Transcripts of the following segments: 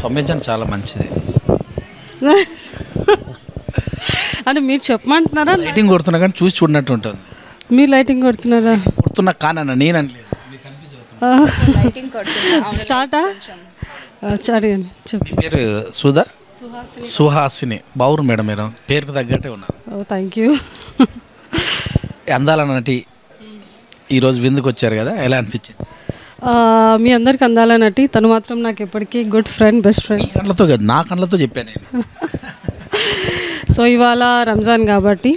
సౌమ్యజన్ చాలా మంచిది. అంటే మీరు చెప్పమంటున్నారా? లైటింగ్ కొడుతున్నా కానీ చూసి చూడనట్టు ఉంటుంది. మీరు లైటింగ్ కొడుతున్నారా? కొడుతున్నా కానన్నా నేను అనలేదు. స్టార్టా? అడిగండి చెప్పు. మీ పేరు సుధా? సుహాసిని. బావురు మేడం, మీరు పేరుకు తగ్గట్టే ఉన్నారు. Thank you. అందాల నటి ఈరోజు విందుకు వచ్చారు కదా, ఎలా అనిపించింది? మీ అందరికి అందాల నటి, తను మాత్రం నాకు ఎప్పటికీ గుడ్ ఫ్రెండ్, బెస్ట్ ఫ్రెండ్. కళ్ళతో కాదు, నా కళ్ళతో చెప్పాను నేను. సో ఇవాళ రంజాన్ కాబట్టి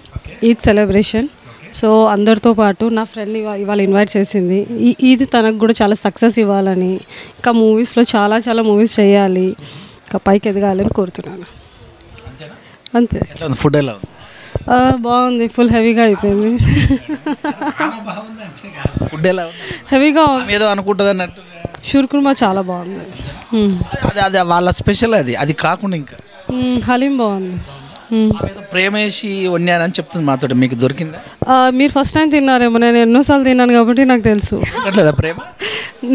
ఈద్ సెలబ్రేషన్. సో అందరితో పాటు నా ఫ్రెండ్ ఇవాళ ఇన్వైట్ చేసింది. ఈద్ తనకు కూడా చాలా సక్సెస్ ఇవ్వాలని, ఇంకా మూవీస్లో చాలా చాలా మూవీస్ చేయాలి, ఇంకా పైకి ఎదగాలని కోరుతున్నాను. అంతే. ఫుడ్ ఎలా ఉంది? బాగుంది, ఫుల్ హెవీగా అయిపోయింది. ఫుడ్ ఎలా ఉంది? హెవీగా ఉంది ఏదో అనుకుంటుంది అన్నట్టు. షూర్ కుర్మా చాలా బాగుంది. అది అది వాళ్ళ స్పెషల్. అది కాకుండా ఇంకా హలీం బాగుంది. ప్రేమ వేసి వండానని చెప్తుంది మాతో. మీకు దొరికిందా? మీరు ఫస్ట్ టైం తిన్నారేమో, నేను ఎన్నోసార్లు తిన్నాను కాబట్టి నాకు తెలుసు. ప్రేమ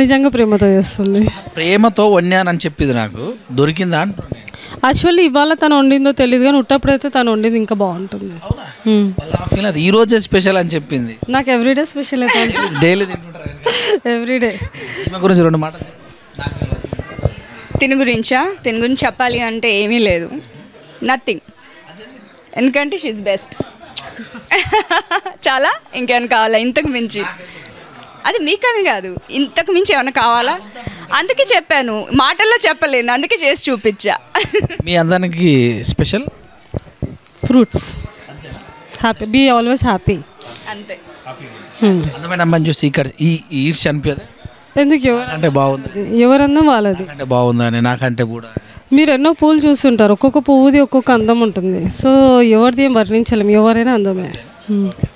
నిజంగా ప్రేమతో చేస్తుంది. ప్రేమతో వండానని చెప్పింది, నాకు దొరికిందా అంటున్నాను. యాక్చువల్లీ ఇవాళ తను వండిందో తెలియదు కానీ ఉట్టప్పుడైతే తను వండింది ఇంకా బాగుంటుంది. ఈ రోజే స్పెషల్ అని చెప్పింది. నాకు ఎవ్రీడే స్పెషల్ అయితే. డైలీ తింటుంటారు ఎవ్రీడే. ఈమె గురించి 2 మాటలు. తిని గురించి చెప్పాలి అంటే ఏమీ లేదు, నథింగ్. ఎందుకంటే షీఈ్ బెస్ట్. చాలా ఇంకేమైనా కావాలా ఇంతకు మించి? అది మీకని కాదు, ఇంతకు మించి ఏమైనా కావాలా? అందుకే చెప్పాను, మాటల్లో చెప్పలేను, అందుకే చేసి చూపించా. మీ అందరికి special fruits. Happy, be always happy. అంతే. అందమైన అమ్మాయిని చూసి ఇక్కడ ఈడ్స్ అనిపించదు. ఎందుకు? ఎవరు అంటే బాగుంది, ఎవరన్నా వాళ్ళది అంటే బాగుందని, నాకంటే కూడా. మీరు ఎన్నో పూలు చూస్తుంటారు, ఒక్కొక్క పువ్వుది ఒక్కొక్క అందం ఉంటుంది. సో ఎవరిది ఏం వర్ణించలేము, ఎవరైనా అందమే.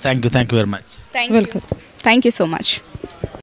Thank you very much. Welcome. Thank you so much.